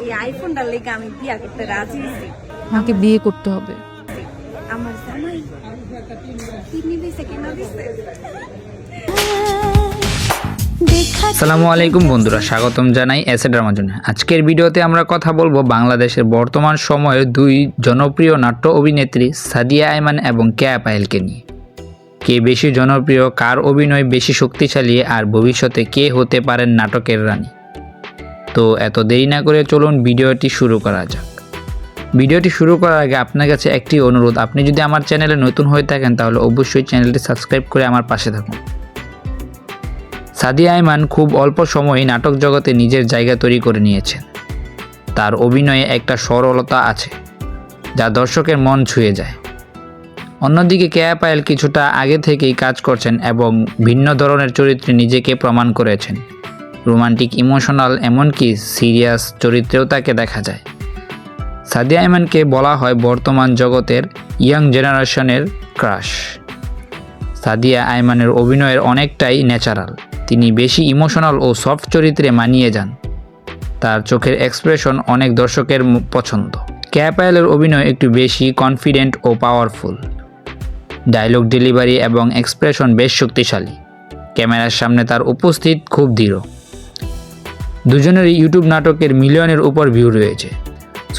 এই আইফোনটার লেগে আমি বিয়ে করতে রাজি আছি। আমাকে বিয়ে করতে হবে। আমার জামাই কিডনি দিছে কিনা দিছে। আসসালামু আলাইকুম বন্ধুরা, স্বাগতম জানাই এসএ ড্রামা জোনে। আজকের ভিডিওতে আমরা কথা বলবো বাংলাদেশের বর্তমান সময়ের দুই জনপ্রিয় নাট্য অভিনেত্রী সাদিয়া আইমান এবং কেয়া পায়েলকে নিয়ে। কে বেশি জনপ্রিয়, কার অভিনয় বেশি শক্তিশালী, আর ভবিষ্যতে কে হতে পারেন নাটকের রানী। তো এত দেরি না করে চলুন ভিডিওটি শুরু করা যাক। ভিডিওটি শুরু করার আগে আপনার কাছে একটি অনুরোধ, আপনি যদি আমার চ্যানেলে নতুন হয়ে থাকেন তাহলে অবশ্যই চ্যানেলটি সাবস্ক্রাইব করে আমার পাশে থাকুন। সাদিয়া আইমান খুব অল্প সময়ে নাটক জগতে নিজের জায়গা তৈরি করে নিয়েছেন। তার অভিনয়ে একটা সরলতা আছে যা দর্শকের মন ছুঁয়ে যায়। অন্যদিকে কেয়া পায়েল কিছুটা আগে থেকেই কাজ করছেন এবং ভিন্ন ধরনের চরিত্রে নিজেকে প্রমাণ করেছেন। রোমান্টিক, ইমোশনাল, এমনকি সিরিয়াস চরিত্রেও তাকে দেখা যায়। সাদিয়া আইমানকে বলা হয় বর্তমান জগতের ইয়াং জেনারেশনের ক্রাশ। সাদিয়া আইমানের অভিনয়ের অনেকটাই ন্যাচারাল। তিনি বেশি ইমোশনাল ও সফট চরিত্রে মানিয়ে যান। তার চোখের এক্সপ্রেশন অনেক দর্শকের পছন্দ। কেয়া পায়েলের অভিনয় একটু বেশি কনফিডেন্ট ও পাওয়ারফুল। ডায়লগ ডেলিভারি এবং এক্সপ্রেশন বেশ শক্তিশালী। ক্যামেরার সামনে তার উপস্থিত খুব দৃঢ়। দুজনেরই ইউটিউব নাটকের মিলিয়নের উপর ভিউ রয়েছে।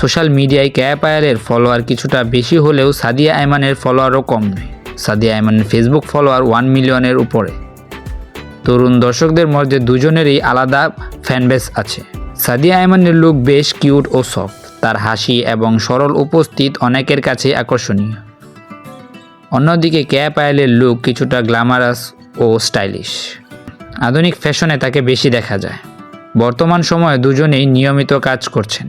সোশ্যাল মিডিয়ায় কেয়া পায়েলের ফলোয়ার কিছুটা বেশি হলেও সাদিয়া আইমানের ফলোয়ারও কম নয়। সাদিয়া আইমানের ফেসবুক ফলোয়ার 1 মিলিয়নের উপরে। তরুণ দর্শকদের মধ্যে দুজনেরই আলাদা ফ্যানবেস আছে। সাদিয়া আইমানের লুক বেশ কিউট ও সফট। তার হাসি এবং সরল উপস্থিত অনেকের কাছে আকর্ষণীয়। অন্যদিকে কেয়া পায়েলের লুক কিছুটা গ্ল্যামারাস ও স্টাইলিশ। আধুনিক ফ্যাশনে তাকে বেশি দেখা যায়। বর্তমান সময়ে দুজনেই নিয়মিত কাজ করছেন।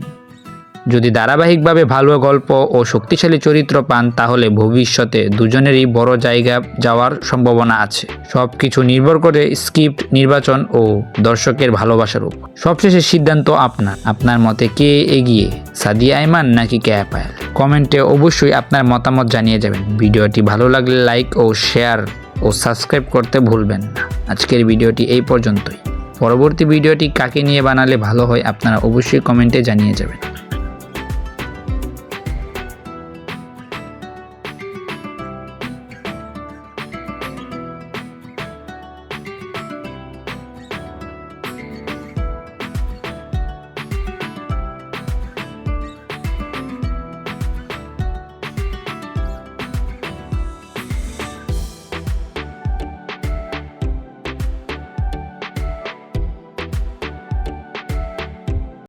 যদি ধারাবাহিকভাবে ভালো গল্প ও শক্তিশালী চরিত্র পান তাহলে ভবিষ্যতে দুজনেরই বড় জায়গা যাওয়ার সম্ভাবনা আছে। সব কিছু নির্ভর করে স্ক্রিপ্ট নির্বাচন ও দর্শকের ভালোবাসার উপর। সবশেষে সিদ্ধান্ত আপনার মতে কে এগিয়ে, সাদিয়া আইমান নাকি কেয়া পায়েল? কমেন্টে অবশ্যই আপনার মতামত জানিয়ে যাবেন। ভিডিওটি ভালো লাগলে লাইক ও শেয়ার ও সাবস্ক্রাইব করতে ভুলবেন না। আজকের ভিডিওটি এই পর্যন্তই। পরবর্তী ভিডিওটি কাকে নিয়ে বানালে ভালো হয় আপনারা অবশ্যই কমেন্টে জানিয়ে যাবেন।